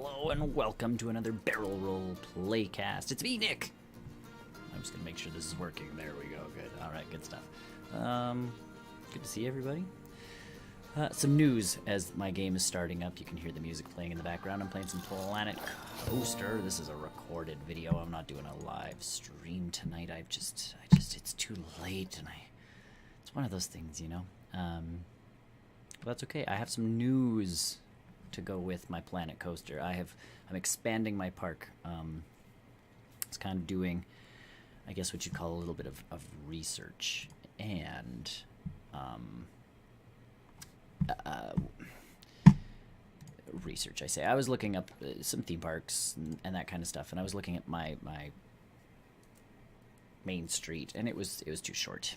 Hello and welcome to another Barrel Roll PlayCast. It's me, Nick. I'm just gonna make sure this is working. There we go. Good. All right. Good stuff. Good to see everybody. Some news as my game is starting up. You can hear the music playing in the background. I'm playing some Planet Coaster. This is a recorded video. I'm not doing a live stream tonight. It's too late, and it's one of those things, you know. But that's okay. I have some news to go with my Planet Coaster. I'm expanding my park. It's kind of doing, I guess, what you'd call a little bit of research and research. I say I was looking up some theme parks and that kind of stuff, and I was looking at my main street, and it was too short.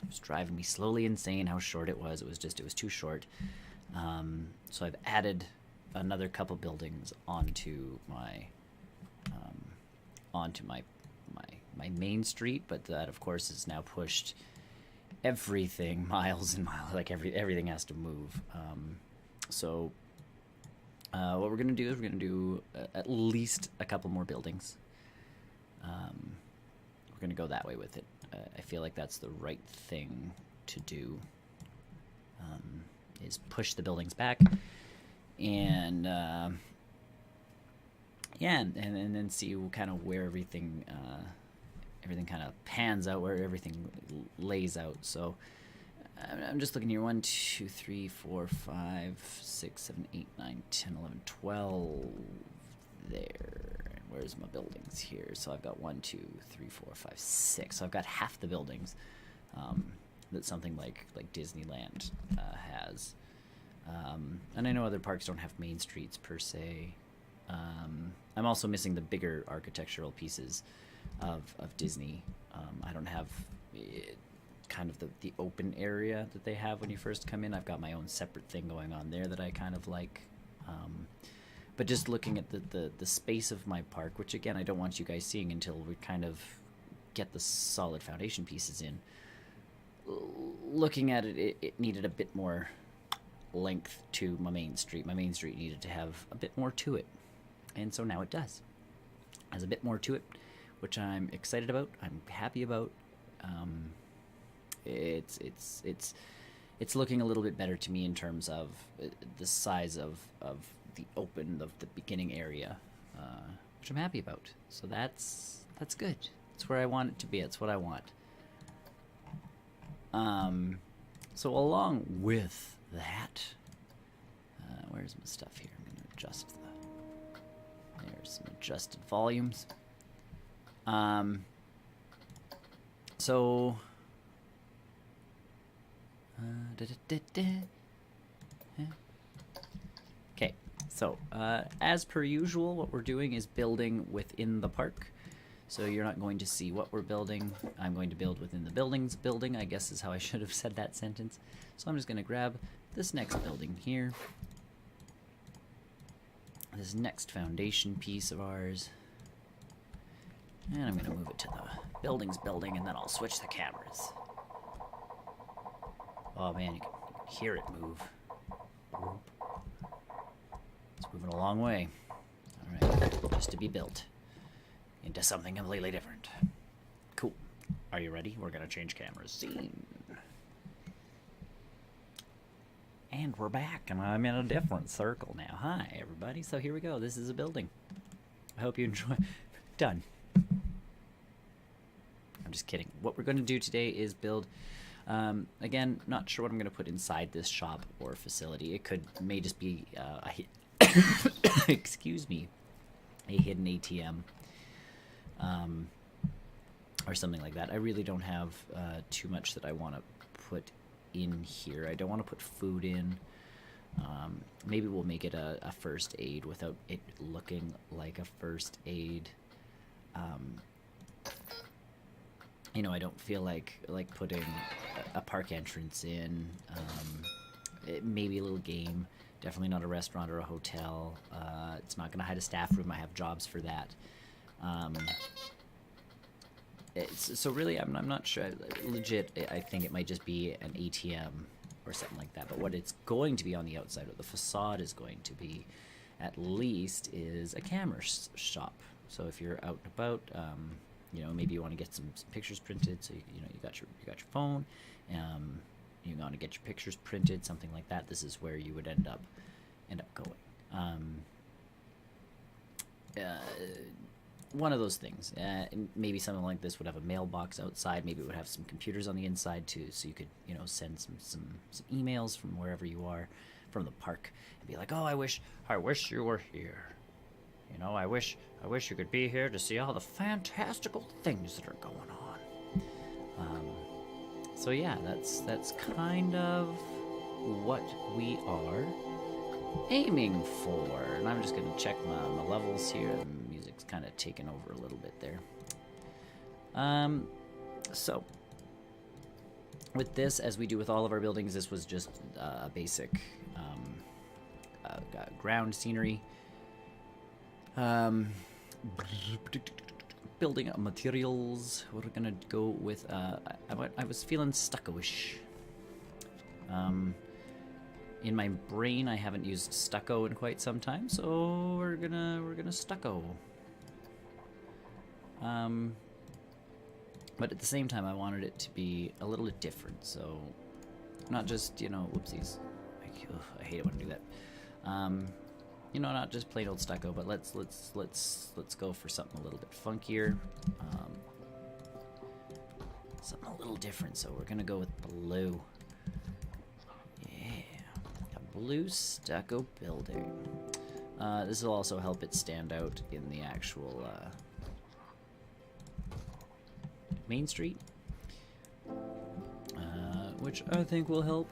It was driving me slowly insane how short it was. It was too short. So I've added another couple buildings onto my main street, but that of course is now pushed everything miles and miles. Like everything has to move. So what we're gonna do is we're gonna do at least a couple more buildings. We're gonna go that way with it. I feel like that's the right thing to do. Is push the buildings back, and yeah, and then see kind of where everything kind of pans out, where everything lays out. So I'm just looking here: 1, 2, 3, 4, 5, 6, 7, 8, 9, 10, 11, 12. There. Where's my buildings here? So I've got 1, 2, 3, 4, 5, 6. So I've got half the buildings that something like Disneyland has. And I know other parks don't have main streets per se. I'm also missing the bigger architectural pieces of Disney. I don't have kind of the open area that they have when you first come in. I've got my own separate thing going on there that I kind of like. But just looking at the space of my park, which again I don't want you guys seeing until we kind of get the solid foundation pieces in. Looking at it, it needed a bit more length to my main street. My main street needed to have a bit more to it, and so now it does. It has a bit more to it, which I'm excited about. I'm happy about. It's looking a little bit better to me in terms of the size of the beginning area, which I'm happy about. So that's good. That's where I want it to be. That's what I want. So along with that, where's my stuff here? I'm going to adjust there's some adjusted volumes. Okay, so as per usual, what we're doing is building within the park. So you're not going to see what we're building. I'm going to build within the building, I guess is how I should have said that sentence. So I'm just going to grab this next building here. This next foundation piece of ours. And I'm going to move it to the building, and then I'll switch the cameras. Oh man, you can hear it move. It's moving a long way. Alright, just to be built into something completely different. Cool. Are you ready? We're gonna change cameras. Scene. And we're back, and I'm in a different circle now. Hi, everybody. So here we go. This is a building. I hope you enjoy. Done. I'm just kidding. What we're going to do today is build. Again, not sure what I'm going to put inside this shop or facility. It may just be excuse me, a hidden ATM. Or something like that. I really don't have too much that I want to put in here. I don't want to put food in. Maybe we'll make it a first aid without it looking like a first aid. You know, I don't feel like putting a park entrance in. Maybe a little game. Definitely not a restaurant or a hotel. It's not going to hide a staff room. I have jobs for that. So really, I'm not sure. Legit, I think it might just be an ATM or something like that. But what it's going to be on the outside, or the facade is going to be, at least is a camera shop. So if you're out and about, you know, maybe you want to get some pictures printed. So you know, you got your phone, you want to get your pictures printed, something like that. This is where you would end up going. One of those things. Maybe something like this would have a mailbox outside. Maybe it would have some computers on the inside too, so you could, you know, send some emails from wherever you are, from the park, and be like, oh, I wish you were here. You know, I wish you could be here to see all the fantastical things that are going on. So yeah, that's kind of what we are aiming for. And I'm just gonna check my levels here. The music's kind of taken over a little bit there. So with this, as we do with all of our buildings, this was just a basic ground scenery. Building up materials. We're gonna go with I was feeling stucco-ish. In my brain, I haven't used stucco in quite some time, so we're gonna stucco. But at the same time, I wanted it to be a little bit different, so not just, you know, whoopsies. I hate it when I do that. You know, not just plain old stucco, but let's go for something a little bit funkier, something a little different. So we're gonna go with blue. Blue stucco building. This will also help it stand out in the actual main street, which I think will help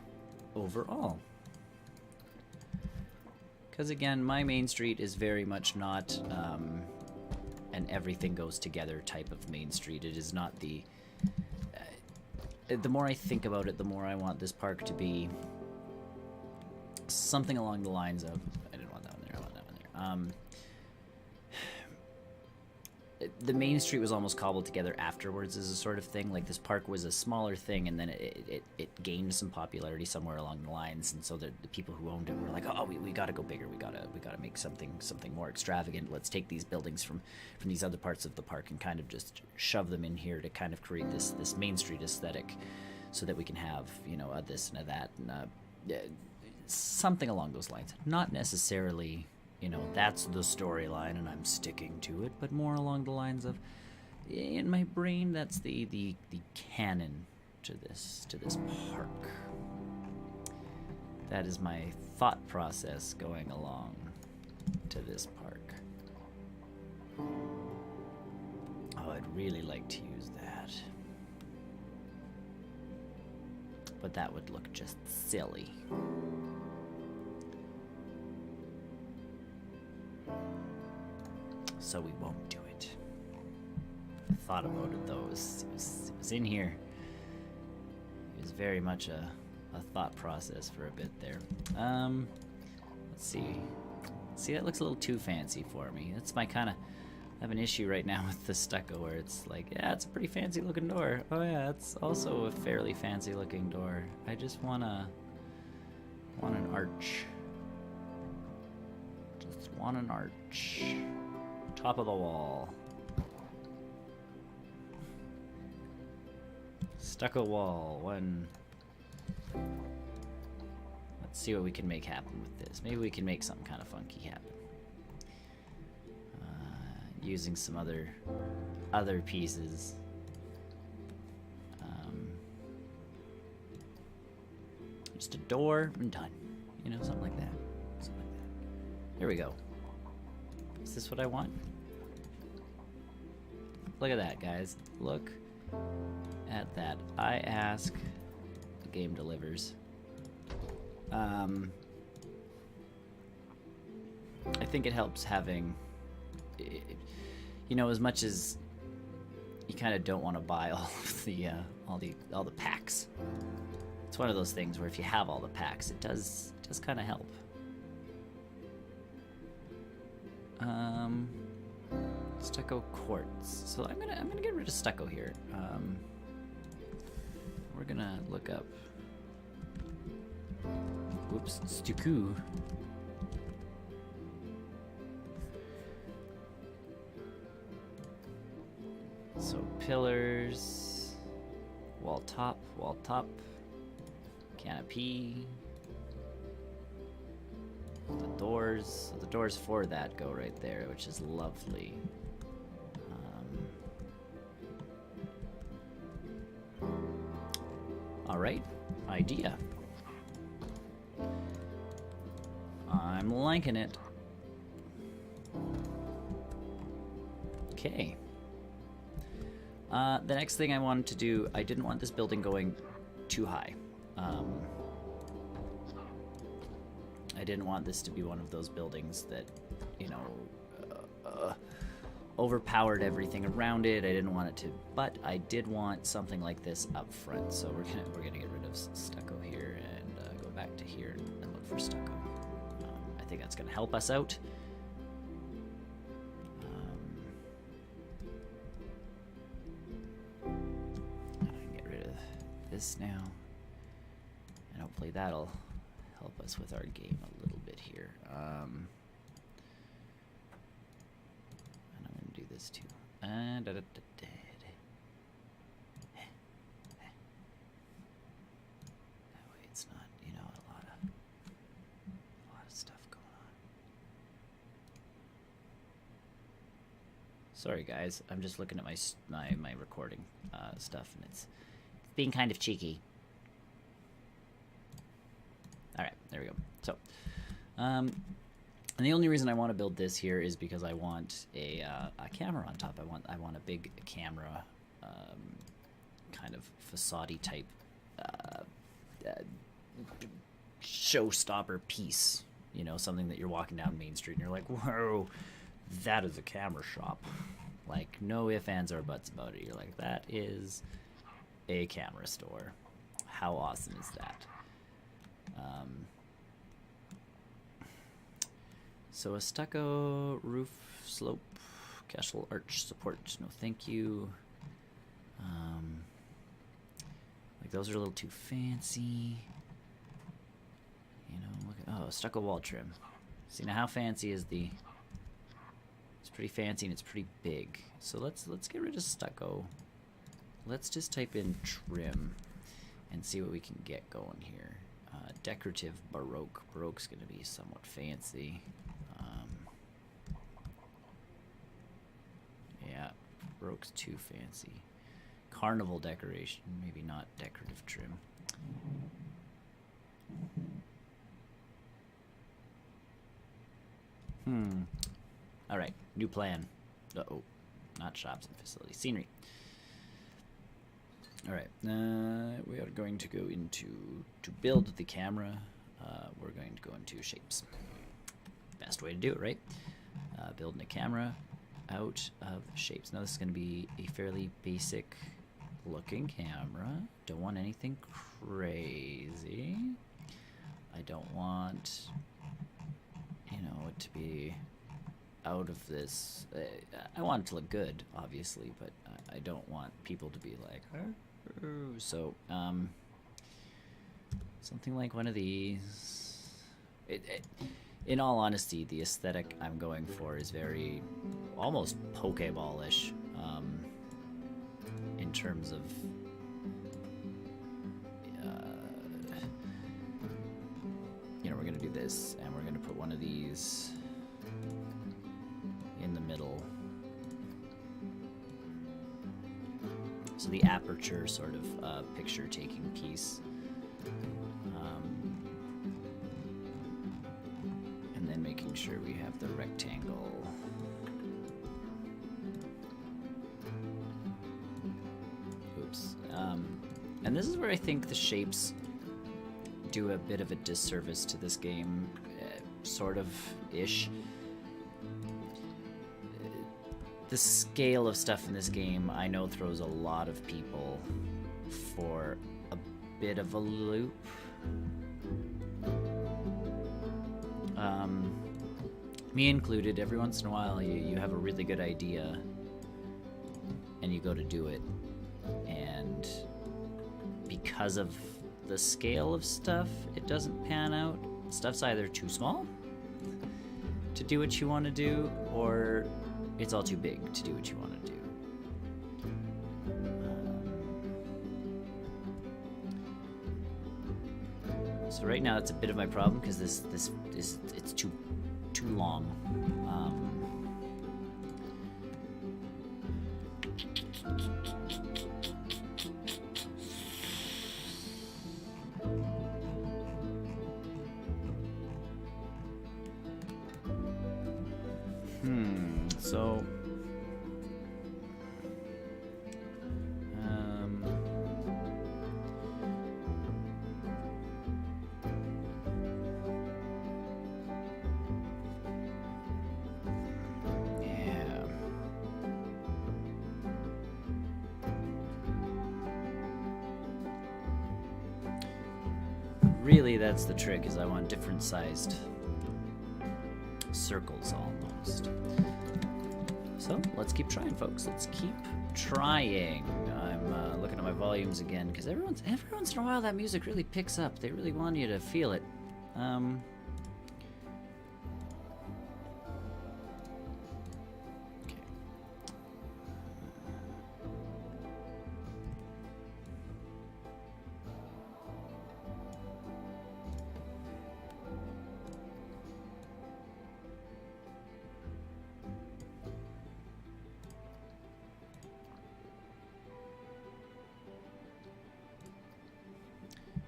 overall. Because again, my main street is very much not an everything goes together type of main street. It is not the more I think about it, the more I want this park to be something along the lines of, I didn't want that one there, I want that one there. The main street was almost cobbled together afterwards as a sort of thing. Like, this park was a smaller thing, and then it gained some popularity somewhere along the lines, and so the people who owned it were like, oh, we gotta go bigger, we gotta make something more extravagant. Let's take these buildings from these other parts of the park and kind of just shove them in here to kind of create this main street aesthetic, so that we can have, you know, a this and a that, and something along those lines. Not necessarily, you know, that's the storyline and I'm sticking to it, but more along the lines of, in my brain, that's the canon to this park. That is my thought process going along to this park. Oh, I'd really like to use that, but that would look just silly. So we won't do it. I thought about it though. It was in here. It was very much a thought process for a bit there. Let's see. See, that looks a little too fancy for me. That's my kind of... I have an issue right now with the stucco where it's like, yeah, it's a pretty fancy looking door. Oh yeah, it's also a fairly fancy looking door. I just want an arch. Just want an arch. Top of the wall. Stucco wall. One. Let's see what we can make happen with this. Maybe we can make something kind of funky happen. Using some other pieces. Just a door and done. You know, something like that. There we go. Is this what I want? Look at that, guys. Look at that. I ask, the game delivers. I think it helps having, you know, as much as you kind of don't want to buy all of the all the packs. It's one of those things where if you have all the packs, it does kind of help. Stucco quartz. So I'm gonna get rid of stucco here. We're gonna look up. Whoops, stucco. So pillars, wall top, canopy. The doors for that go right there, which is lovely. All right, idea. I'm liking it. Okay. The next thing I wanted to do, I didn't want this building going too high. I didn't want this to be one of those buildings that, you know, overpowered everything around it. I didn't want it to, but I did want something like this up front. So we're gonna get rid of stucco here and go back to here and look for stucco. I think that's gonna help us out. I can get rid of this now, and hopefully that'll help us with our game a little bit here. And I'm going to do this too. That way it's not, you know, a lot of stuff going on. Sorry guys, I'm just looking at my recording stuff, and it's being kind of cheeky. All right, there we go. So, and the only reason I want to build this here is because I want a camera on top. I want a big camera, kind of facade type showstopper piece. You know, something that you're walking down Main Street and you're like, whoa, that is a camera shop. Like, no ifs, ands, or buts about it. You're like, that is a camera store. How awesome is that? So a stucco roof slope, castle arch support, no thank you. Like those are a little too fancy. You know, look at, oh, stucco wall trim. See, now how fancy is the, it's pretty fancy and it's pretty big. So let's get rid of stucco. Let's just type in trim and see what we can get going here. Decorative Baroque. Baroque's going to be somewhat fancy. Yeah, Baroque's too fancy. Carnival decoration, maybe not decorative trim. All right, new plan. Uh-oh, not shops and facilities. Scenery. All right, we are going to go into, to build the camera, we're going to go into shapes. Best way to do it, right? Building a camera out of shapes. Now this is going to be a fairly basic looking camera. Don't want anything crazy. I don't want, you know, it to be out of this. I want it to look good, obviously, but I don't want people to be like, so, something like one of these. In all honesty, the aesthetic I'm going for is very, almost Pokeball-ish, in terms of, you know, we're going to do this, and we're going to put one of these in the middle. So the aperture sort of picture-taking piece. And then making sure we have the rectangle. Oops. And this is where I think the shapes do a bit of a disservice to this game, sort of-ish. The scale of stuff in this game, I know, throws a lot of people for a bit of a loop. Me included. Every once in a while, you have a really good idea, and you go to do it, and because of the scale of stuff, it doesn't pan out. Stuff's either too small to do what you want to do, or it's all too big to do what you want to do. So right now it's a bit of my problem because this is it's too long. So really, that's the trick, is I want different sized circles almost. So let's keep trying, folks. Let's keep trying. I'm looking at my volumes again because every once in a while that music really picks up. They really want you to feel it.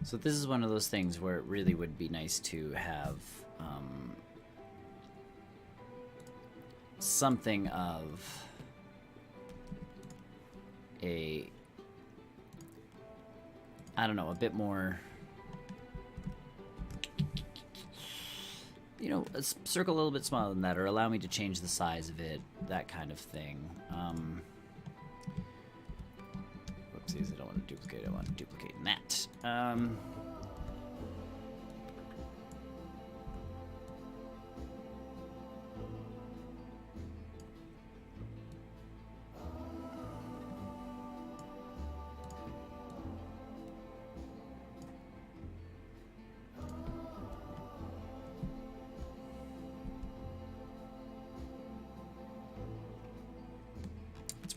So this is one of those things where it really would be nice to have something of a, I don't know, a bit more, you know, a circle a little bit smaller than that, or allow me to change the size of it, that kind of thing. Whoopsies, I don't want to duplicate, I want to duplicate that.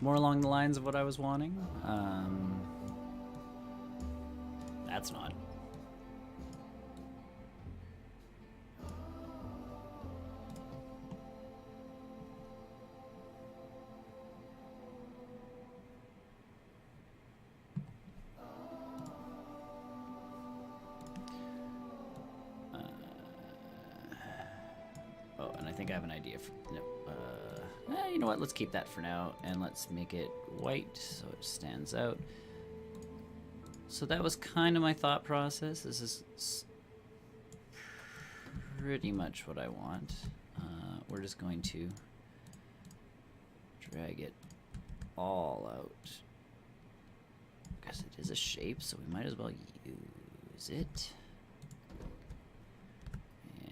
More along the lines of what I was wanting. That's not. Oh, and I think I have an idea for, no. You know what, let's keep that for now, and let's make it white so it stands out. So that was kind of my thought process. This is pretty much what I want. We're just going to drag it all out, because it is a shape, so we might as well use it.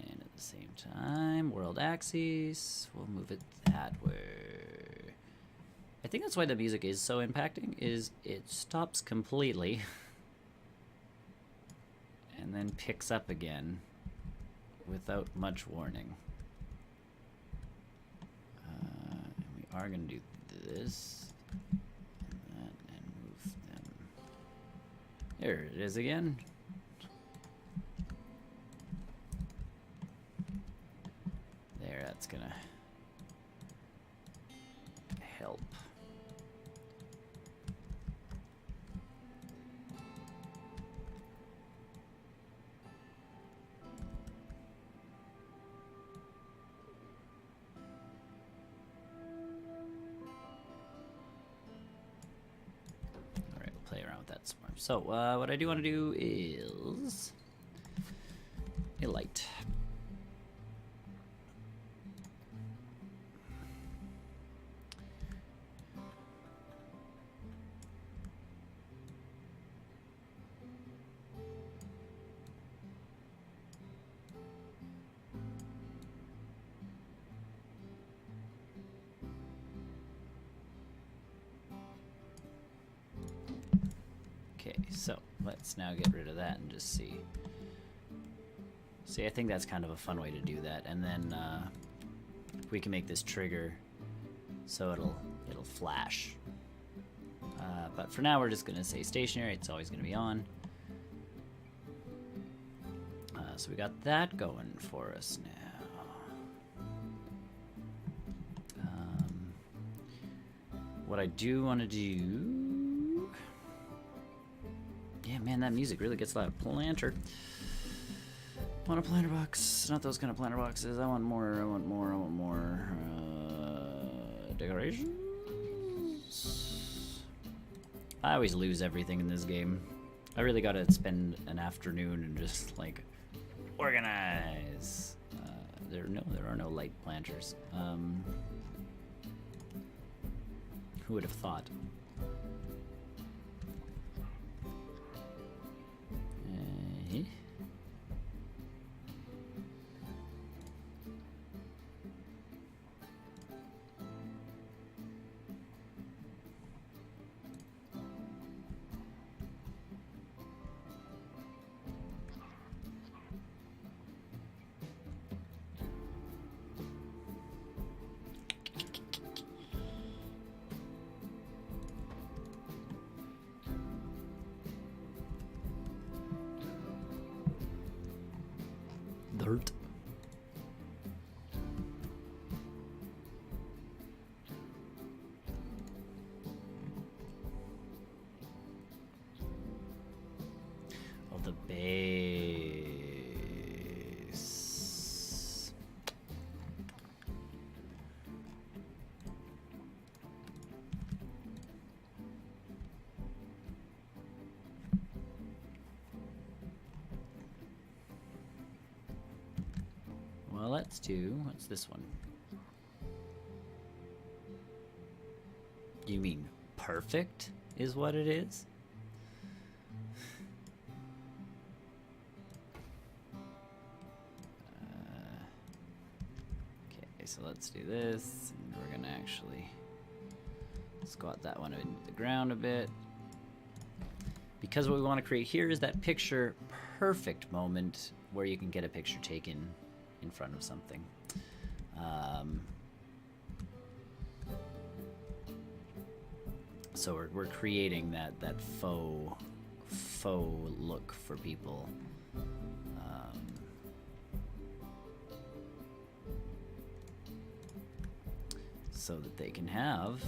And at the same time, world axis, we'll move it that way. I think that's why the music is so impacting, is it stops completely and then picks up again without much warning. And we are going to do this and that and move them. There it is again. There, that's going to help. All right, we'll play around with that some more. So what I do want to do is a light. Okay, so let's now get rid of that and just see. See, I think that's kind of a fun way to do that. And then we can make this trigger so it'll flash. But for now, we're just gonna say stationary. It's always gonna be on. So we got that going for us now. What I do want to do... Yeah, man, that music really gets loud. Planter. I want a planter box. Not those kind of planter boxes. I want more. I want more. I want more. Decorations. I always lose everything in this game. I really gotta spend an afternoon and just like organize. There are no light planters. Who would have thought? Dirt. Of the base. Well, let's do, what's this one? You mean perfect is what it is? Okay, so let's do this, and we're gonna actually squat that one into the ground a bit. Because what we want to create here is that picture perfect moment where you can get a picture taken in front of something. So we're creating that faux look for people. So that they can have,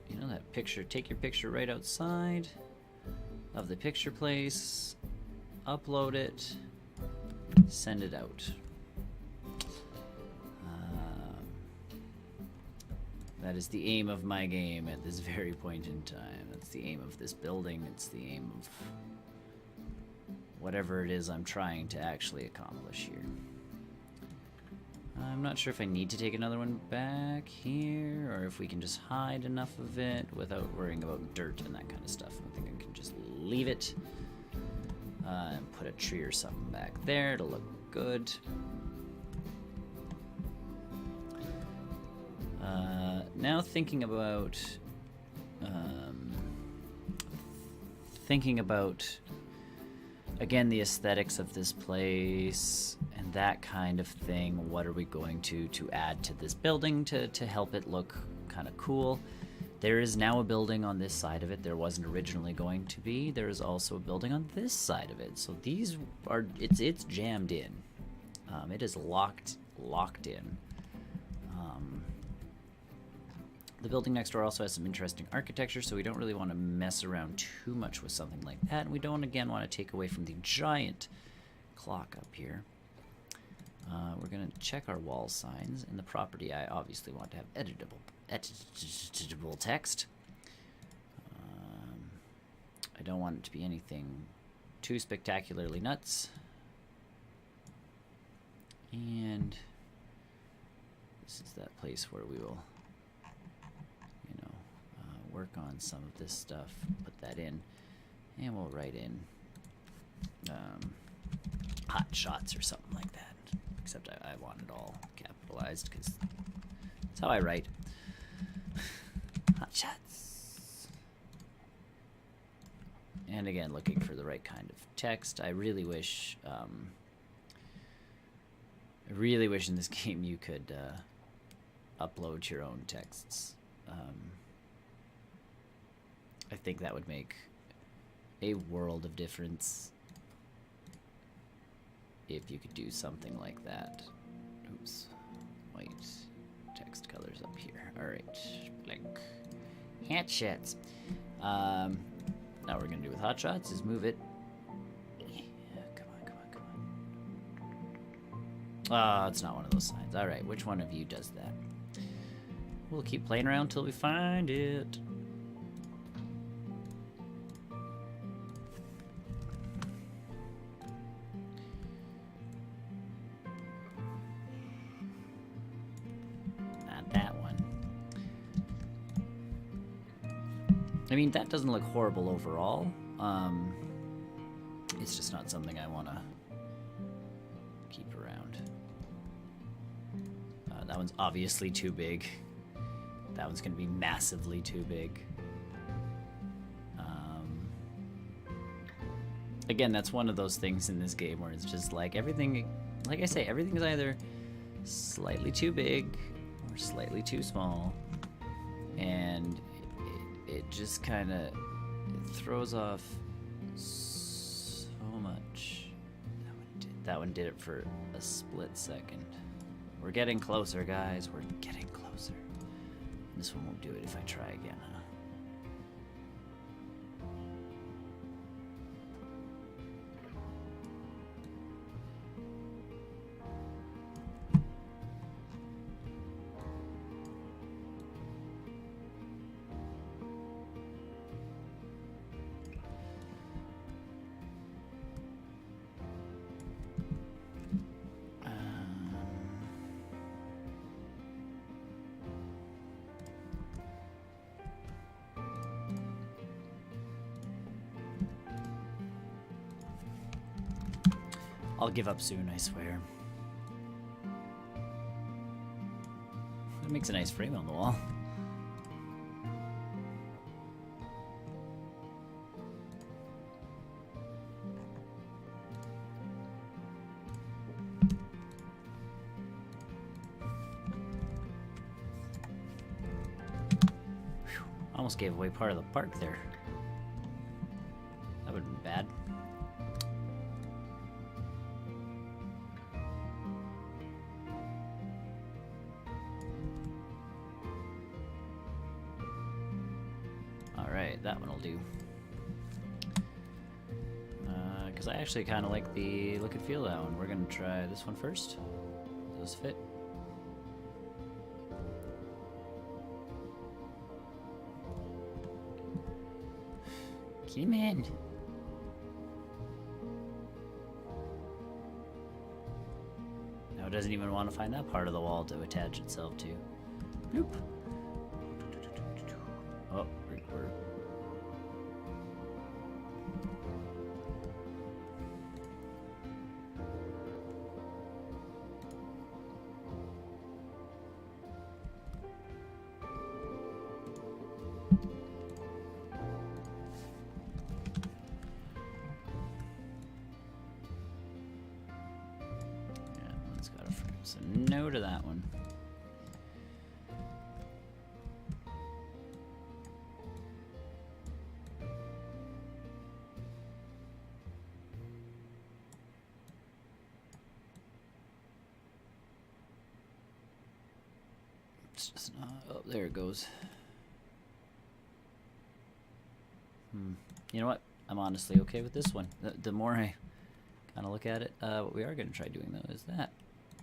you know, that picture, take your picture right outside of the picture place, upload it, send it out. That is the aim of my game at this very point in time. That's the aim of this building. It's the aim of whatever it is I'm trying to actually accomplish here. I'm not sure if I need to take another one back here, or if we can just hide enough of it without worrying about dirt and that kind of stuff. I think I can just leave it and put a tree or something back there to look good. Now thinking about again the aesthetics of this place and that kind of thing. What are we going to add to this building to help it look kind of cool? There is now a building on this side of it. There wasn't originally going to be. There is also a building on this side of it. So these are it's jammed in. It is locked in. The building next door also has some interesting architecture, so we don't really want to mess around too much with something like that. And we don't, again, want to take away from the giant clock up here. We're going to check our wall signs. In the property, I obviously want to have editable text. I don't want it to be anything too spectacularly nuts. And this is that place where we will work on some of this stuff, put that in, and we'll write in hot shots or something like that. Except I want it all capitalized because that's how I write. Hot shots. And again, looking for the right kind of text. I really wish in this game you could upload your own texts. I think that would make a world of difference if you could do something like that. Oops. White text colors up here. Alright. Blank. Headshots. Now what we're gonna do with hotshots is move it. Come on. It's not one of those signs. Alright, which one of you does that? We'll keep playing around till we find it. I mean, that doesn't look horrible overall. It's just not something I want to keep around. That one's obviously too big. That one's going to be massively too big. Again, that's one of those things in this game where it's just like everything, like I say, everything's either slightly too big or slightly too small. And it just kind of throws off so much. That one did it for a split second. We're getting closer, guys. We're getting closer. This one won't do it if I try again, huh? I'll give up soon, I swear. That makes a nice frame on the wall. Whew. Almost gave away part of the park there. That would have been bad. That one will do. Because I actually kind of like the look and feel of that one. We're going to try this one first. Does those fit? Come in. Now it doesn't even want to find that part of the wall to attach itself to. Bloop. Oh, we're so no to that one. It's just not. Oh, there it goes. You know what? I'm honestly okay with this one. The more I kind of look at it, what we are going to try doing though is that.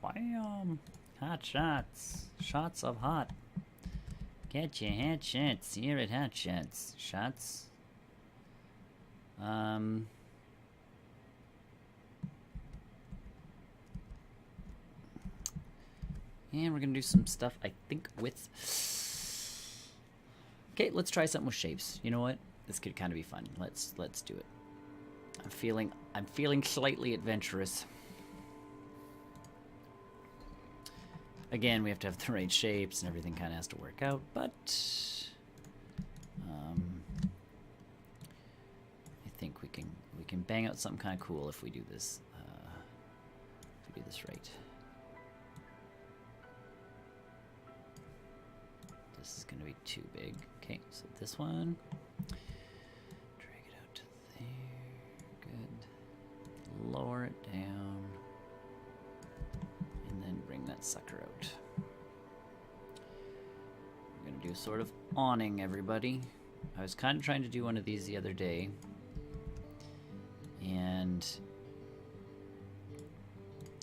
Bam! Hot shots. Shots of hot. Get your head shots here at Hot Shots. Shots. And we're gonna do some stuff, I think, with. Okay, let's try something with shapes. You know what? This could kind of be fun. Let's do it. I'm feeling slightly adventurous. Again, we have to have the right shapes and everything kind of has to work out, but I think we can bang out something kind of cool if we do this. If we do this right. This is going to be too big. Okay, so this one, drag it out to there. Good. Lower it down. sucker out. We're gonna do sort of awning, everybody. I was kind of trying to do one of these the other day, and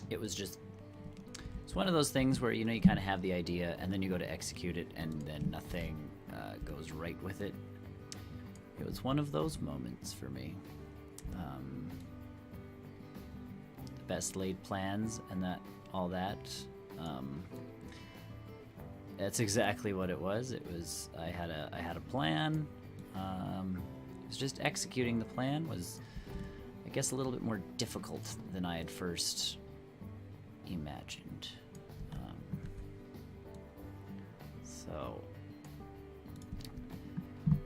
it was just, it's one of those things where, you know, you kind of have the idea and then you go to execute it and then nothing goes right with it. It was one of those moments for me. The best laid plans and all that. That's exactly what it was. It was, I had a plan. It was just executing the plan was, I guess, a little bit more difficult than I had first imagined.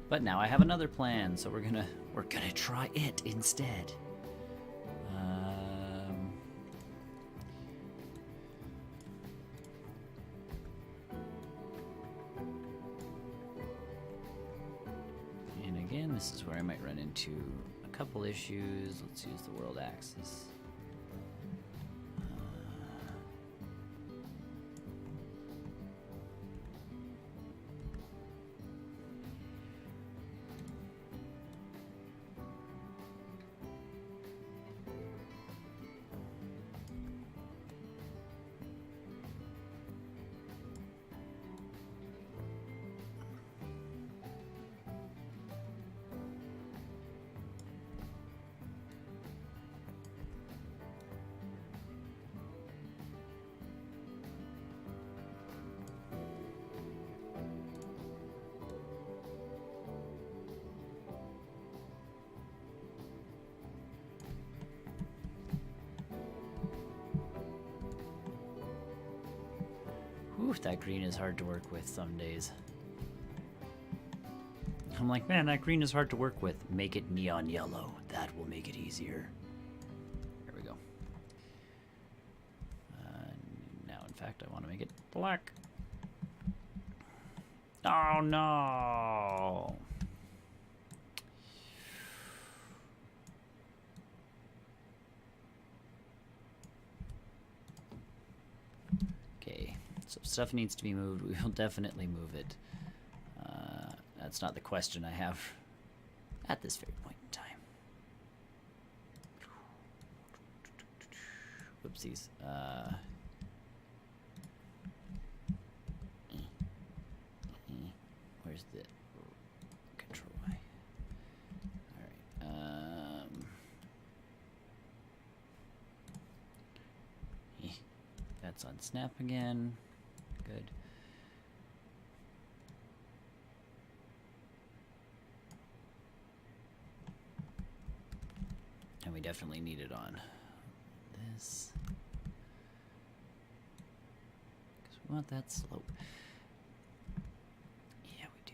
But now I have another plan, so we're gonna try it instead. And again, this is where I might run into a couple issues. Let's use the world axis. Oof, that green is hard to work with some days. I'm like, man, that green is hard to work with. Make it neon yellow. That will make it easier. There we go. Now, in fact, I want to make it black. Oh, no. So if stuff needs to be moved, we will definitely move it. That's not the question I have at this very point in time. Whoopsies. Where's the control Y? Alright. That's on snap again. Good. And we definitely need it on this, because we want that slope. Yeah, we do.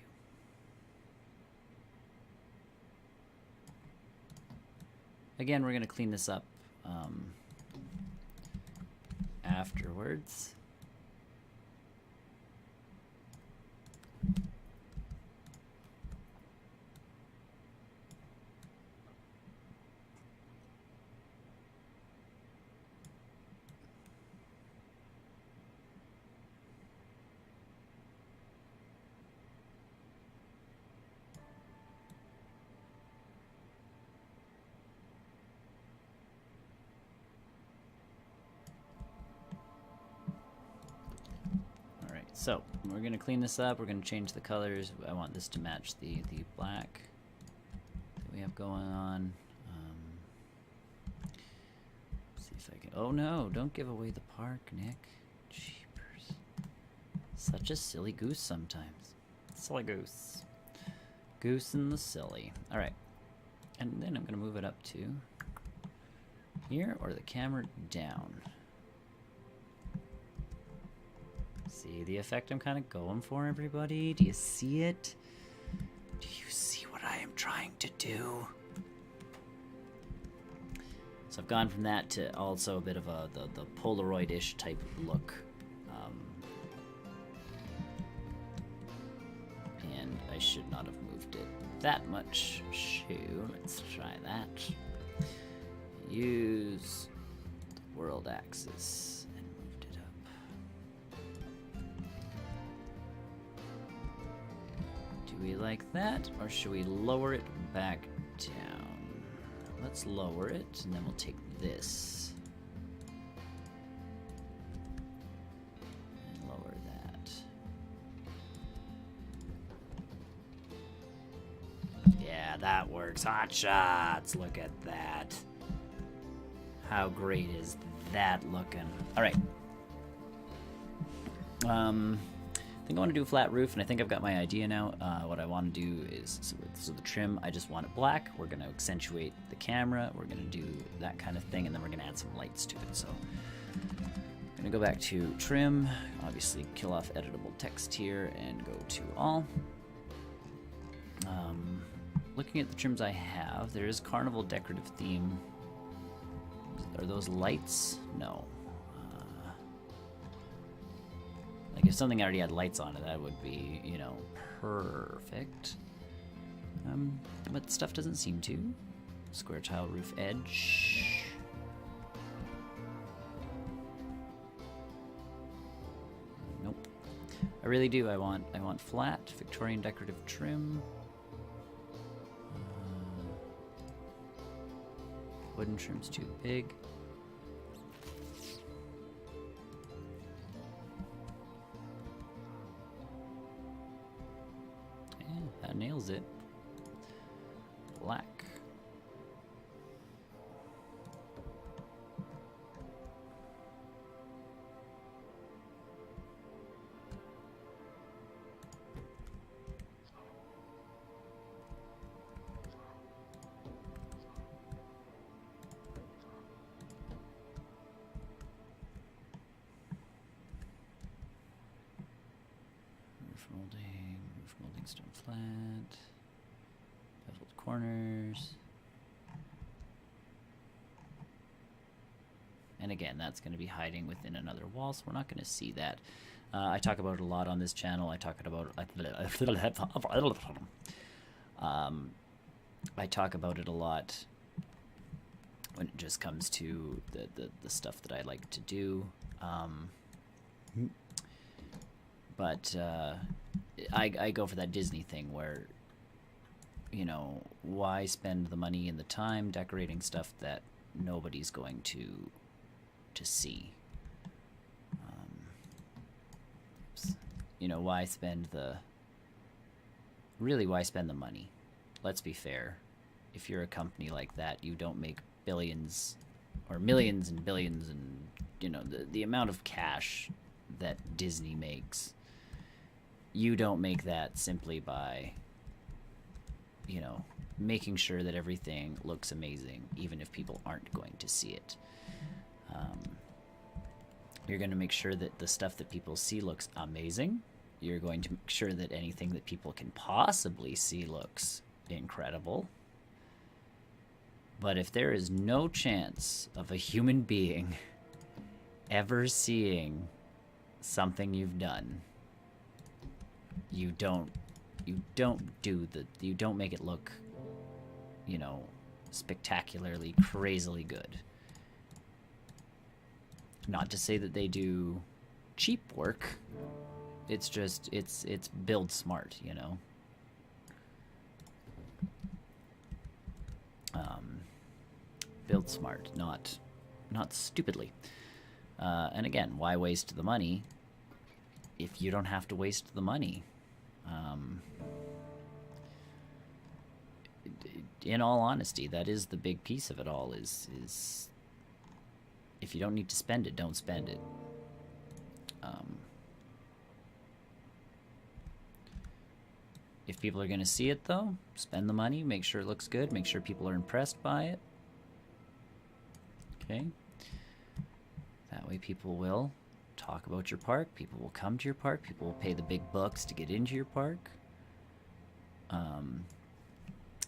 Again, we're going to clean this up afterwards. So we're going to clean this up. We're going to change the colors. I want this to match the black that we have going on. See if I can. Oh no! Don't give away the park, Nick. Jeepers! Such a silly goose sometimes. Silly goose. Goose and the silly. All right, and then I'm going to move it up to here, or the camera down. See the effect I'm kind of going for, everybody? Do you see it? Do you see what I am trying to do? So I've gone from that to also a bit of the Polaroid-ish type look. And I should not have moved it that much. Shoot, let's try that. Use the world axis and moved it up. we like that, or should we lower it back down? Let's lower it, and then we'll take this. And lower that. Yeah, that works. Hot shots! Look at that. How great is that looking? Alright. I think I want to do a flat roof, and I think I've got my idea now. What I want to do is, so the trim, I just want it black. We're going to accentuate the camera. We're going to do that kind of thing, and then we're going to add some lights to it. So I'm going to go back to trim, obviously kill off editable text here, and go to all. Looking at the trims I have, there is Carnival decorative theme. Are those lights? No. Like if something already had lights on it, that would be, you know, perfect. But stuff doesn't seem to. Square tile roof edge. Nope. I really do. I want flat Victorian decorative trim. Wooden trim's too big. That nails it. Black. Roof molding stone flat. Beveled corners. And again, that's going to be hiding within another wall, so we're not going to see that. I talk about it a lot on this channel. I talk about it a lot when it just comes to the stuff that I like to do. But I go for that Disney thing where, you know, why spend the money and the time decorating stuff that nobody's going to see? You know, why spend the money? Let's be fair. If you're a company like that, you don't make billions or millions and billions and, you know, the amount of cash that Disney makes. You don't make that simply by, you know, making sure that everything looks amazing, even if people aren't going to see it. You're going to make sure that the stuff that people see looks amazing. You're going to make sure that anything that people can possibly see looks incredible. But if there is no chance of a human being ever seeing something you've done, you don't make it look, you know, spectacularly, crazily good. Not to say that they do cheap work. It's just it's build smart, you know. Build smart, not stupidly. And again, why waste the money if you don't have to waste the money? In all honesty, that is the big piece of it all, is if you don't need to spend it, don't spend it. If people are going to see it, though, spend the money, make sure it looks good, make sure people are impressed by it. Okay? That way people will talk about your park, people will come to your park, people will pay the big bucks to get into your park. I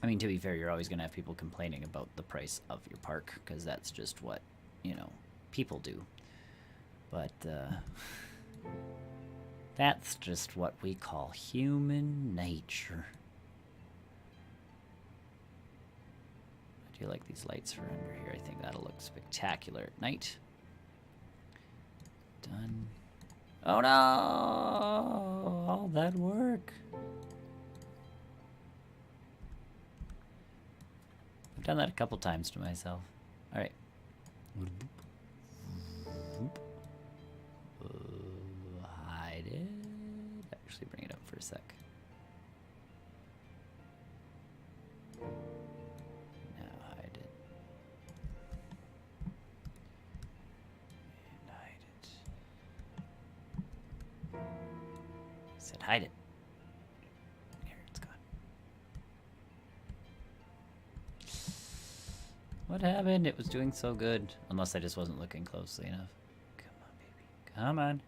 mean, to be fair, you're always going to have people complaining about the price of your park, because that's just what, you know, people do. But that's just what we call human nature. I do like these lights for under here. I think that'll look spectacular at night. Done. Oh no! All that work. done that a couple times to myself. All right. Hide it. Actually, bring it up for a sec. Now hide it. And hide it. I said hide it. Here, it's gone. What happened? It was doing so good. Unless I just wasn't looking closely enough. Come on, baby. Come on.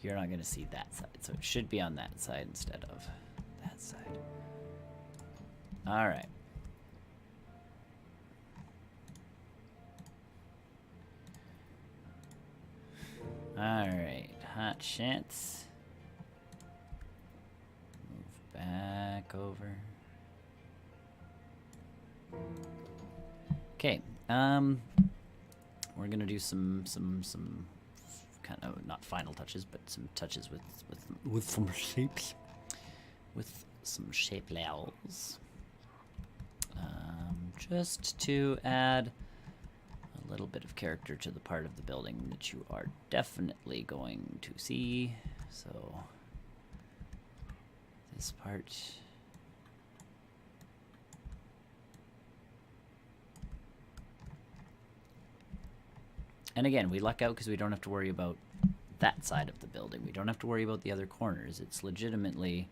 You're not going to see that side, so it should be on that side instead of that side. All right. All right, hot chance. Move back over. Okay. We're gonna do some kind of not final touches, but some touches with some shapes, with some shape layers, just to add a little bit of character to the part of the building that you are definitely going to see. So this part. And again, we luck out because we don't have to worry about that side of the building. We don't have to worry about the other corners. It's legitimately,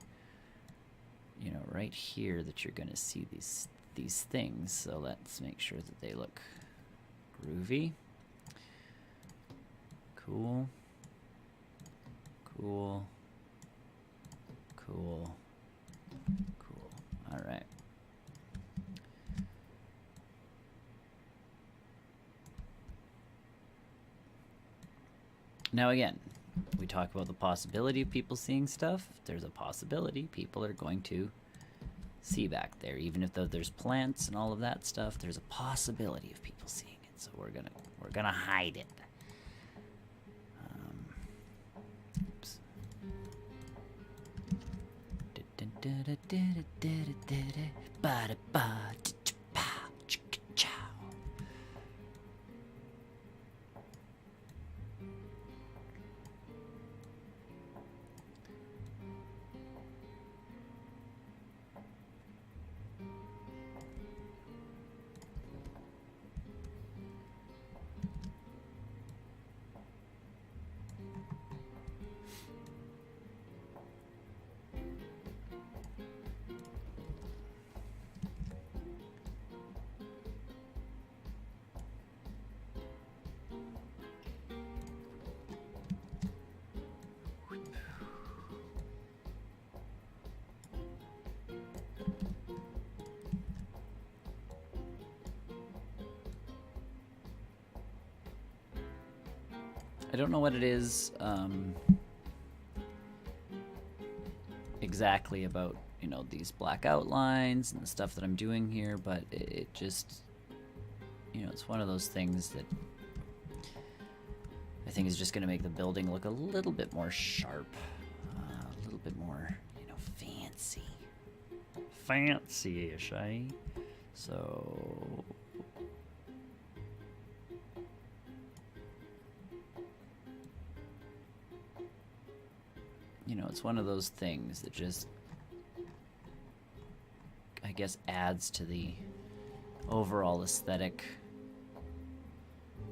you know, right here that you're going to see these things. So let's make sure that they look groovy. Cool. Cool. Cool. Cool. All right. Now again, we talk about the possibility of people seeing stuff. There's a possibility people are going to see back there, even if there's plants and all of that stuff. There's a possibility of people seeing it, so we're gonna hide it. Oops. I don't know what it is exactly about, you know, these black outlines and the stuff that I'm doing here, but it just, you know, it's one of those things that I think is just going to make the building look a little bit more sharp, a little bit more, you know, fancy. Fancy-ish, eh? So... you know, it's one of those things that just, I guess, adds to the overall aesthetic.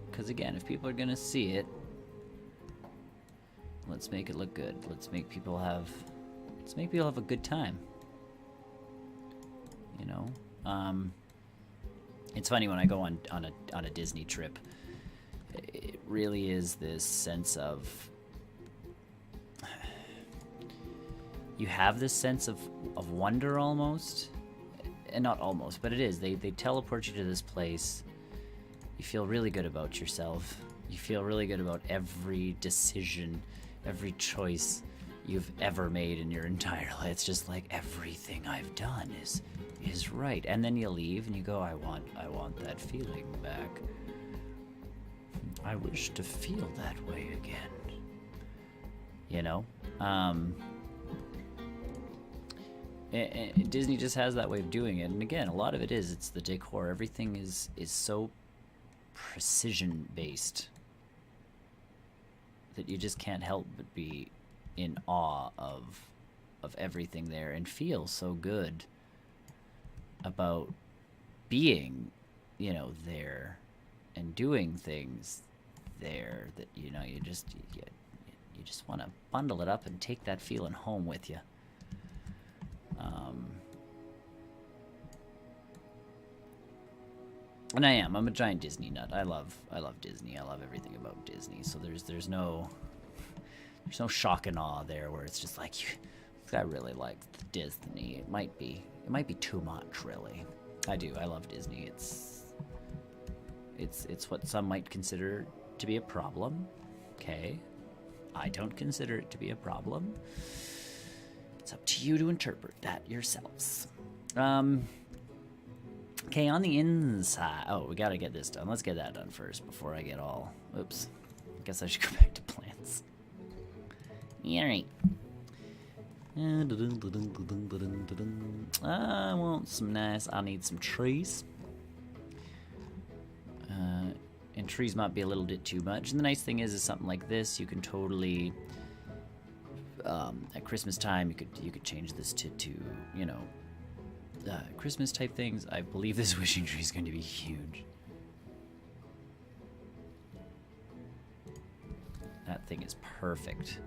Because again, if people are going to see it, let's make it look good. Let's make people have a good time. You know? It's funny when I go on a Disney trip, it really is this sense of, you have this sense of wonder almost, and not almost, but it is. They teleport you to this place. You feel really good about yourself. You feel really good about every decision, every choice you've ever made in your entire life. It's just like everything I've done is right. And then you leave and you go, I want that feeling back. I wish to feel that way again. You know? And Disney just has that way of doing it. And again, a lot of it is, it's the decor. Everything is so precision based that you just can't help but be in awe of everything there and feel so good about being, you know, there and doing things there that, you know, you just want to bundle it up and take that feeling home with you. And I'm a giant Disney nut. I love Disney. I love everything about Disney. So there's no shock and awe there where it's just like, I really like Disney. It might be too much, really. I do. I love Disney. It's what some might consider to be a problem. Okay. I don't consider it to be a problem. It's up to you to interpret that yourselves. Okay, on the inside... Oh, we gotta get this done. Let's get that done first before I get all... Oops. I guess I should go back to plants. Alright. I want some nice... I need some trees. And trees might be a little bit too much. And the nice thing is something like this, you can totally... at Christmas time, you could change this to you know... Christmas type things. I believe this wishing tree is going to be huge. That thing is perfect.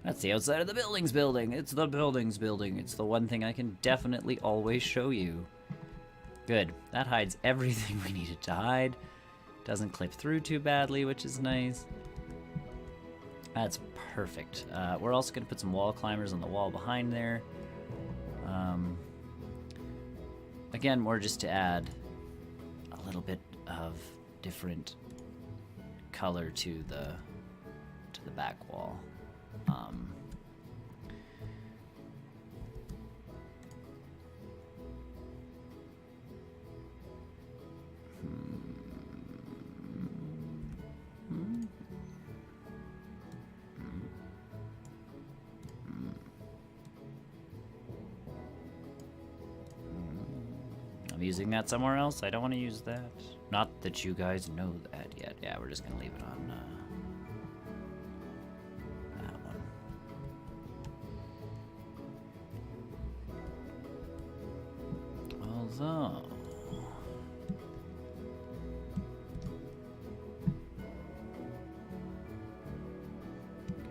That's the outside of the building. It's the building's building. It's the one thing I can definitely always show you. Good. That hides everything we needed to hide. Doesn't clip through too badly, which is nice. That's perfect. We're also going to put some wall climbers on the wall behind there. Again, more just to add a little bit of different color to the back wall. I'm using that somewhere else. I don't want to use that. Not that you guys know that yet. Yeah, we're just gonna leave it on that one. Although,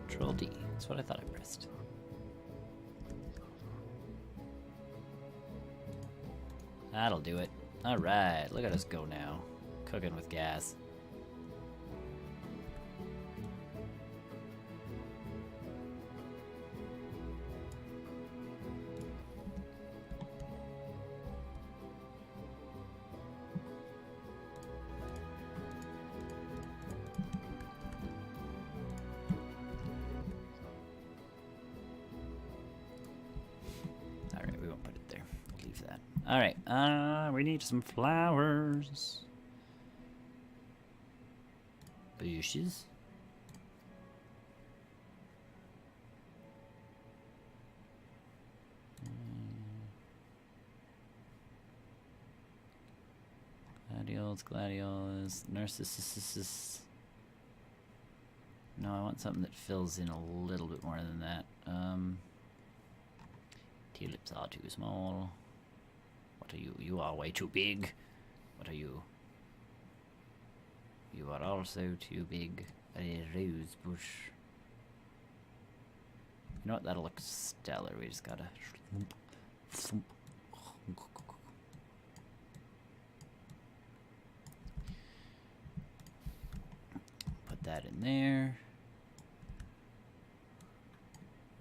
Control D. That's what I thought I pressed. That'll do it. Alright, look at us go now. Cooking with gas. Alright, we won't put it there. Leave that. Alright, we need some flowers. Bushes. Gladiols, narcissus. No, I want something that fills in a little bit more than that. Tulips are too small. What are you? You are way too big. What are you? You are also too big. A rose bush. You know what? That'll look stellar. We just gotta... Put that in there.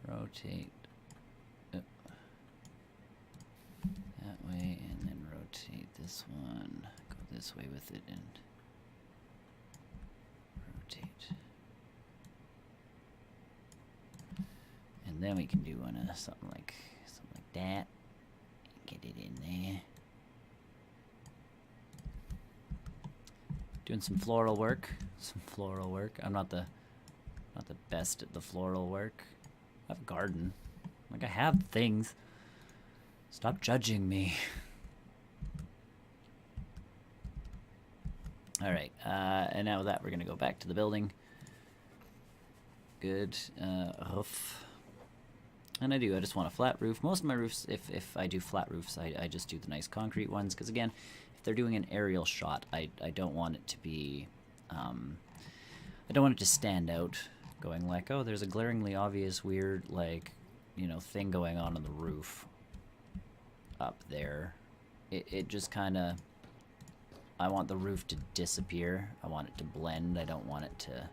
Rotate. That way and this one, go this way with it and rotate. And then we can do one something like that. Get it in there. Doing some floral work. I'm not the best at the floral work. I have a garden. Like, I have things. Stop judging me. All right, and now with that, we're gonna go back to the building. Good, hoof. And I just want a flat roof. Most of my roofs, if I do flat roofs, I just do the nice concrete ones, because again, if they're doing an aerial shot, I don't want it to be, I don't want it to stand out, going like, oh, there's a glaringly obvious weird, like, you know, thing going on the roof up there. It just kind of, I want the roof to disappear. I want it to blend. I don't want it to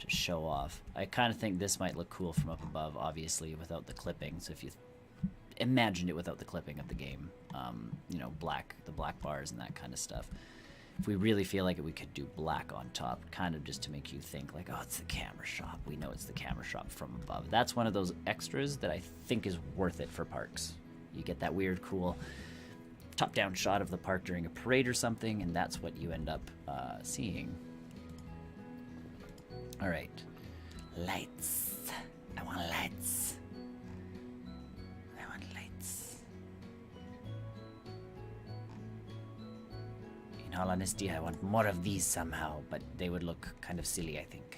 show off. I kind of think this might look cool from up above, obviously, without the clipping. So if you imagined it without the clipping of the game, you know, the black bars and that kind of stuff. If we really feel like it, we could do black on top, kind of just to make you think like, oh, it's the camera shop. We know it's the camera shop from above. That's one of those extras that I think is worth it for parks. You get that weird, cool top-down shot of the park during a parade or something, and that's what you end up seeing. All right, lights. I want lights. I want lights. In all honesty, I want more of these somehow, but they would look kind of silly, I think.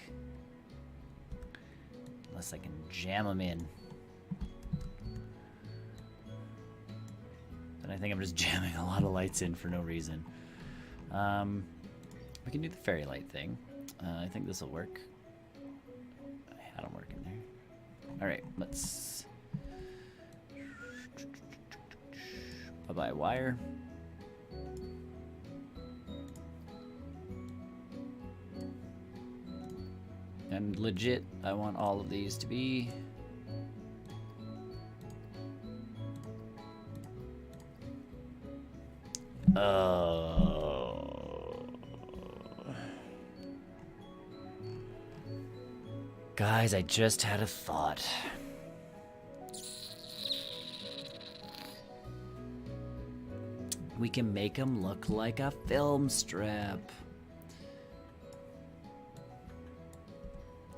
Unless I can jam them in. But I think I'm just jamming a lot of lights in for no reason. We can do the fairy light thing. I think this will work. I had them working there. All right, let's bye-bye wire. And legit, I want all of these to be guys, I just had a thought. We can make them look like a film strip.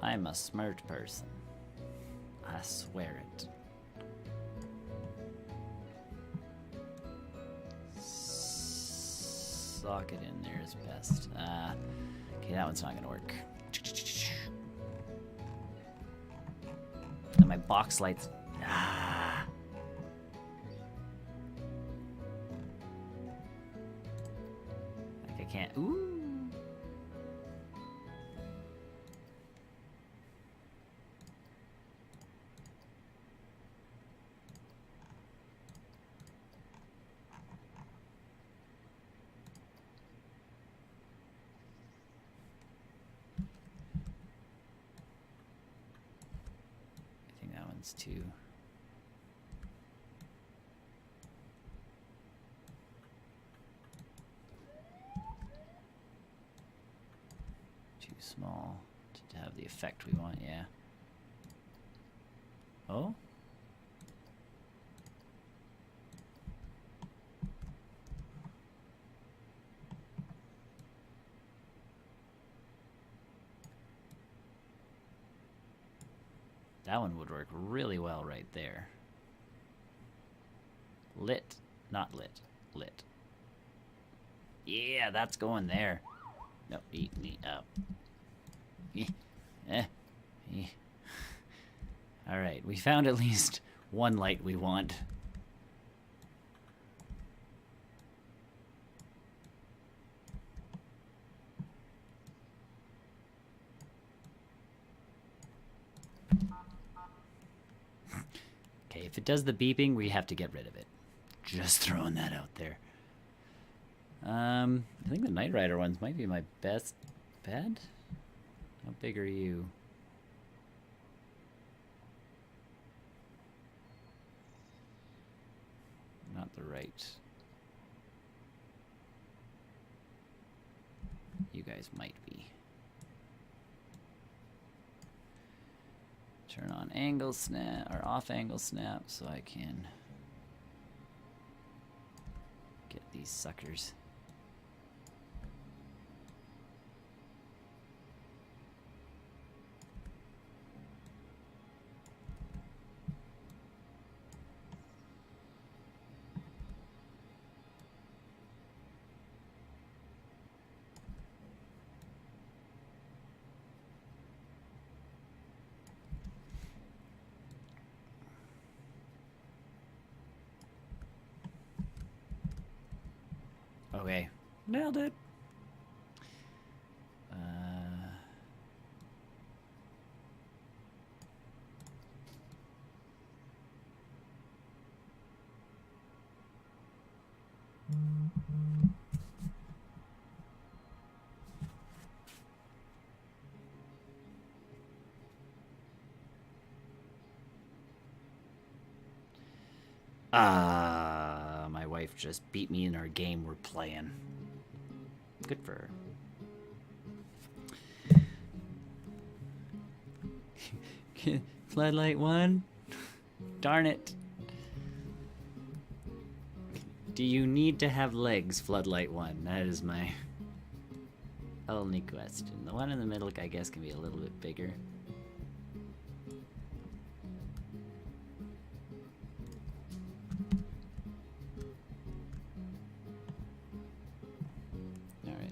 I'm a smart person. I swear it. Sock it in there is best. Okay, that one's not gonna work. And my box lights. Like I can't. Ooh. Too small to have the effect we want, yeah. Oh? That one would work really well right there. Lit, not lit, lit. Yeah, that's going there. No, up. All right, we found at least one light we want. Okay, if it does the beeping, we have to get rid of it. Just throwing that out there. I think the Knight Rider ones might be my best bet. How big are you? Not the right. guys might be. Turn on angle snap, or off angle snap, so I can get these suckers. Okay, nailed it. My wife just beat me in our game we're playing. Good for her. Floodlight 1? Darn it. Do you need to have legs, Floodlight 1? That is my only question. The one in the middle, I guess, can be a little bit bigger.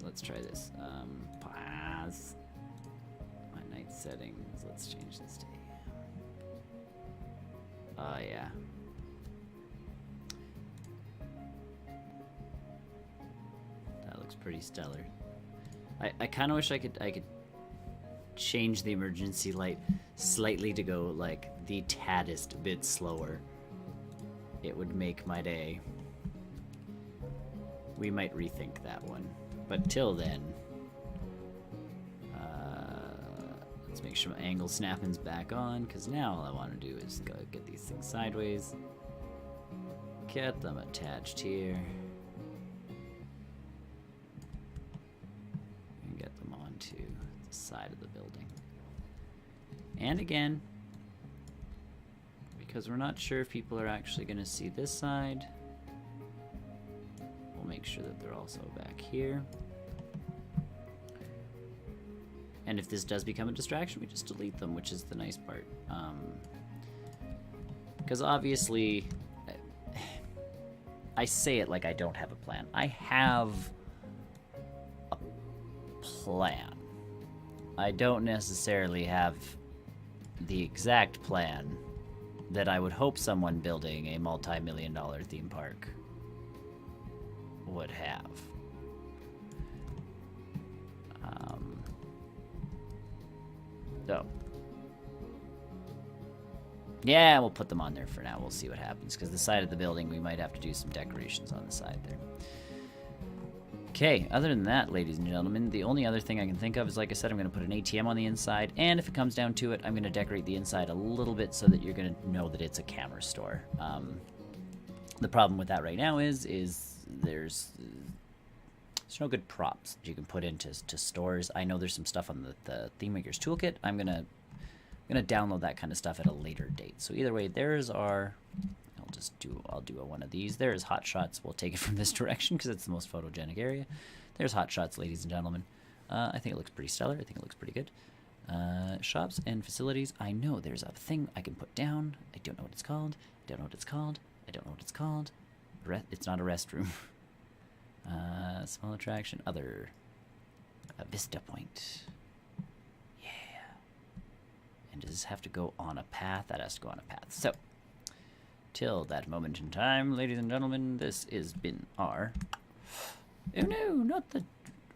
Let's try this. Pause. My night settings. Let's change this to AM. Oh yeah. That looks pretty stellar. I kind of wish I could change the emergency light slightly to go like the taddest bit slower. It would make my day. We might rethink that one. But till then, let's make sure my angle snapping's back on, because now all I want to do is go get these things sideways, get them attached here, and get them onto the side of the building. And again, because we're not sure if people are actually going to see this side, we'll make sure that they're also back here. And if this does become a distraction, we just delete them, which is the nice part. Because obviously, I say it like I don't have a plan. I have a plan. I don't necessarily have the exact plan that I would hope someone building a multi-million-dollar theme park would have. So, yeah, we'll put them on there for now. We'll see what happens, because the side of the building, we might have to do some decorations on the side there. Okay, other than that, ladies and gentlemen, the only other thing I can think of is, like I said, I'm going to put an ATM on the inside, and if it comes down to it, I'm going to decorate the inside a little bit so that you're going to know that it's a camera store. The problem with that right now is there's no good props that you can put into stores. I know there's some stuff on the Theme Maker's Toolkit. I'm gonna download that kind of stuff at a later date. So either way, there's our. I'll do one of these. There's Hot Shots. We'll take it from this direction because it's the most photogenic area. There's Hot Shots, ladies and gentlemen. I think it looks pretty stellar. I think it looks pretty good. Shops and facilities. I know there's a thing I can put down. I don't know what it's called. I don't know what it's called. I don't know what it's called. It's not a restroom. Small attraction. Other. A Vista Point. Yeah. And does this have to go on a path? That has to go on a path. So, till that moment in time, ladies and gentlemen, this has been our... Oh no, not the...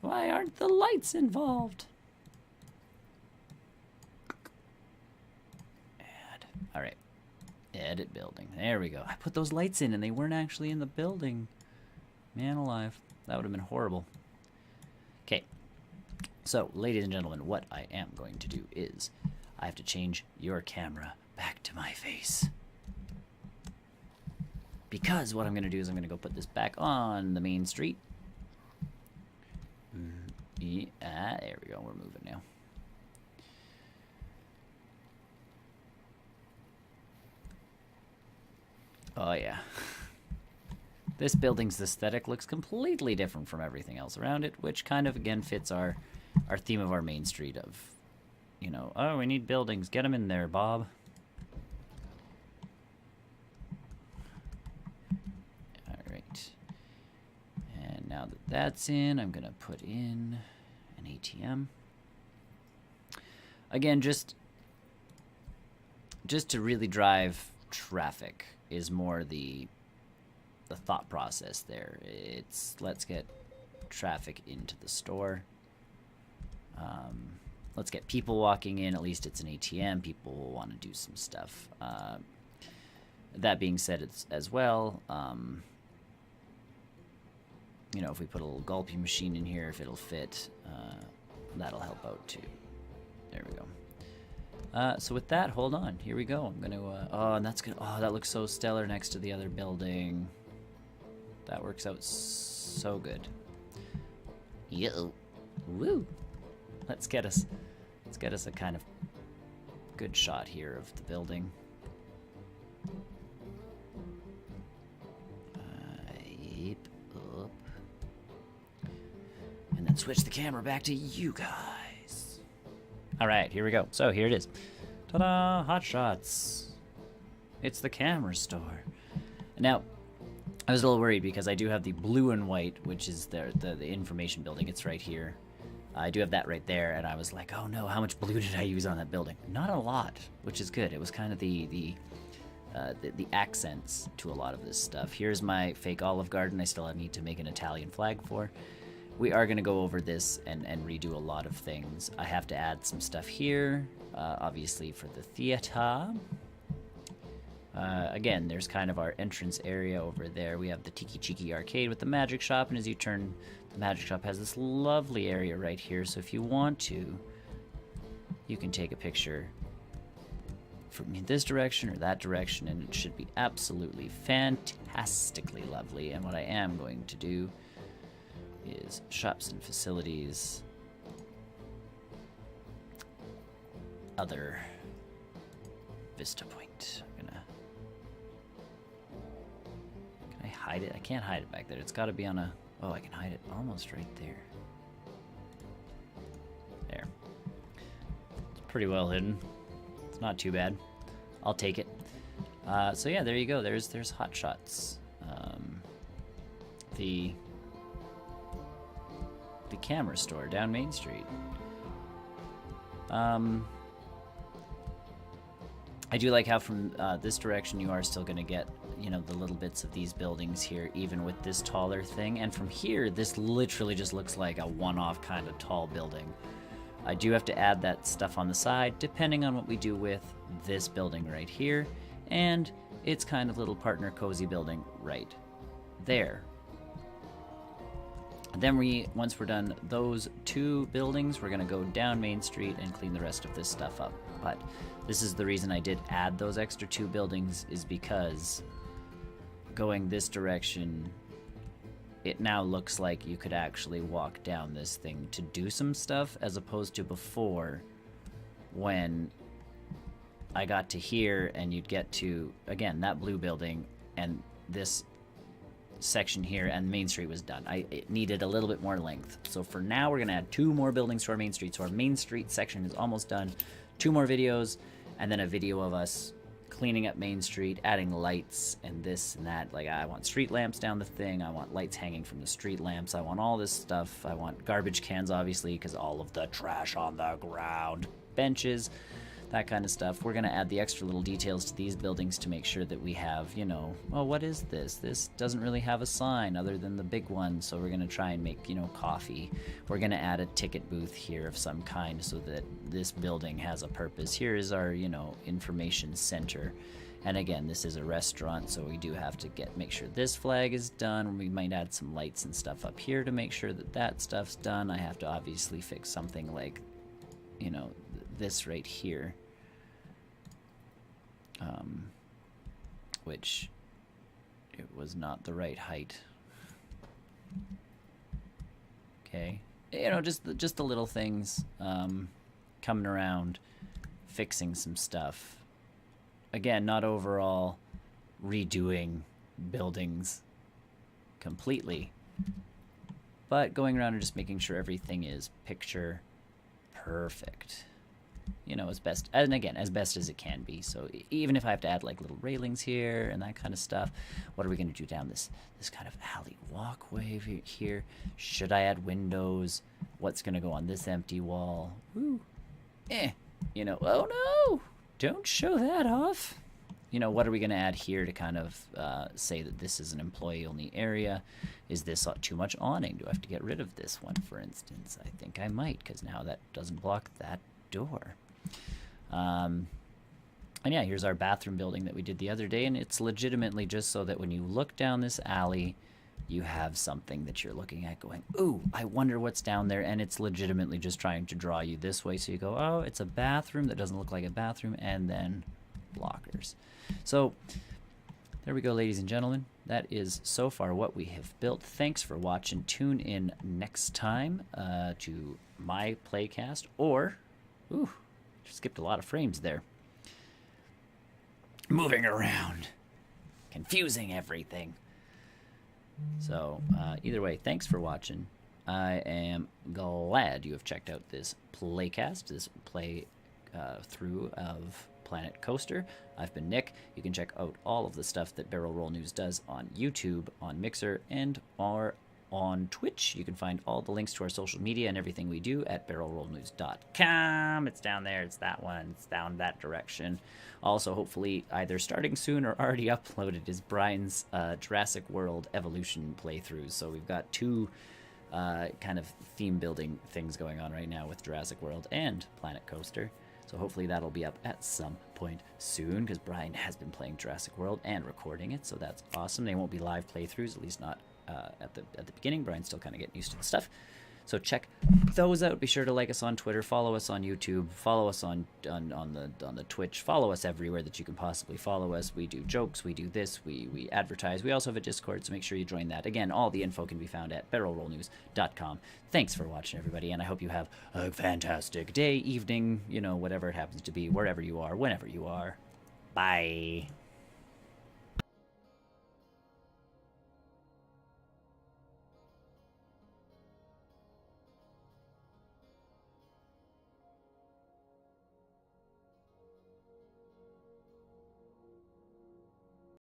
Why aren't the lights involved? Add. Alright. Edit building. There we go. I put those lights in and they weren't actually in the building. Man alive. That would have been horrible. Okay. So, ladies and gentlemen, what I am going to do is I have to change your camera back to my face. Because what I'm going to do is I'm going to go put this back on the main street. There we go. We're moving now. Oh, yeah. This building's aesthetic looks completely different from everything else around it, which kind of, again, fits our theme of our main street of, you know, oh, we need buildings. Get them in there, Bob. All right. And now that that's in, I'm going to put in an ATM. Again, just to really drive traffic is more the thought process there. It's let's get traffic into the store. Let's get people walking in. At least it's an ATM. People will want to do some stuff. That being said, it's as well, you know, if we put a little gulping machine in here, if it'll fit, that'll help out too. There we go. So with that, hold on. Here we go. I'm gonna. Oh, and that's gonna. Oh, that looks so stellar next to the other building. That works out so good. Yo, woo! Let's get us a kind of good shot here of the building. Yep, up, and then switch the camera back to you guys. All right, here we go. So here it is. Ta-da! Hot shots. It's the camera store. Now, I was a little worried because I do have the blue and white, which is the information building. It's right here. I do have that right there, and I was like, oh no, how much blue did I use on that building? Not a lot, which is good. It was kind of the accents to a lot of this stuff. Here's my fake Olive Garden I still need to make an Italian flag for. We are going to go over this and redo a lot of things. I have to add some stuff here, obviously for the theater. Again, there's kind of our entrance area over there. We have the Tiki Chiki arcade with the magic shop, and as you turn, the magic shop has this lovely area right here. So if you want to, you can take a picture from this direction or that direction, and it should be absolutely fantastically lovely. And what I am going to do is shops and facilities, other Vista Point. Can I hide it? I can't hide it back there. It's got to be on a... Oh, I can hide it almost right there. There. It's pretty well hidden. It's not too bad. I'll take it. So yeah, there you go. There's Hot Shots. The camera store down Main Street. I do like how from this direction you are still going to get, you know, the little bits of these buildings here, even with this taller thing. And from here, this literally just looks like a one-off kind of tall building. I do have to add that stuff on the side, depending on what we do with this building right here, and its kind of little partner cozy building right there. Then once we're done those two buildings, we're going to go down Main Street and clean the rest of this stuff up. But this is the reason I did add those extra two buildings, is because going this direction, it now looks like you could actually walk down this thing to do some stuff, as opposed to before when I got to here and you'd get to, again, that blue building and this section here, and Main Street was done. It needed a little bit more length. So for now, we're going to add two more buildings to our Main Street. So our Main Street section is almost done. Two more videos, and then a video of us cleaning up Main Street, adding lights and this and that. Like, I want street lamps down the thing. I want lights hanging from the street lamps. I want all this stuff. I want garbage cans, obviously, because all of the trash on the ground. Benches, that kind of stuff. We're going to add the extra little details to these buildings to make sure that we have, you know, oh, what is this? This doesn't really have a sign other than the big one, so we're going to try and make, you know, coffee. We're going to add a ticket booth here of some kind so that this building has a purpose. Here is our, you know, information center. And again, this is a restaurant, so we do have to make sure this flag is done. We might add some lights and stuff up here to make sure that that stuff's done. I have to obviously fix something like, you know, this right here, which it was not the right height. Okay, you know, just the little things, coming around, fixing some stuff. Again, not overall redoing buildings completely, but going around and just making sure everything is picture perfect. You know, as best, and again, as best as it can be. So even if I have to add like little railings here and that kind of stuff, what are we going to do down this kind of alley walkway here? Should I add windows? What's going to go on this empty wall? Woo. You know, oh no, don't show that off. You know, what are we going to add here to kind of say that this is an employee-only area? Is this too much awning? Do I have to get rid of this one, for instance? I think I might, because now that doesn't block that door. And yeah, here's our bathroom building that we did the other day, and it's legitimately just so that when you look down this alley, you have something that you're looking at going, ooh, I wonder what's down there, and it's legitimately just trying to draw you this way, so you go, oh, it's a bathroom that doesn't look like a bathroom, and then blockers. So there we go, ladies and gentlemen. That is so far what we have built. Thanks for watching. Tune in next time to my playcast, or ooh, skipped a lot of frames there. Moving around, confusing everything. So either way, thanks for watching. I am glad you have checked out this playcast, this play through of Planet Coaster. I've been Nick. You can check out all of the stuff that Barrel Roll News does on YouTube, on Mixer, and on Twitch. You can find all the links to our social media and everything we do at barrelrollnews.com. It's down there. It's that one. It's down that direction. Also, hopefully, either starting soon or already uploaded is Brian's Jurassic World Evolution playthroughs. So we've got two kind of theme building things going on right now with Jurassic World and Planet Coaster. So hopefully that'll be up at some point soon, because Brian has been playing Jurassic World and recording it, so that's awesome. They won't be live playthroughs, at least not at the beginning. Brian's still kind of getting used to the stuff. So check those out. Be sure to like us on Twitter, follow us on YouTube, follow us on the Twitch, follow us everywhere that you can possibly follow us. We do jokes, we do this, we advertise. We also have a Discord, so make sure you join that. Again, all the info can be found at barrelrollnews.com. Thanks for watching, everybody, and I hope you have a fantastic day, evening, you know, whatever it happens to be, wherever you are, whenever you are. Bye.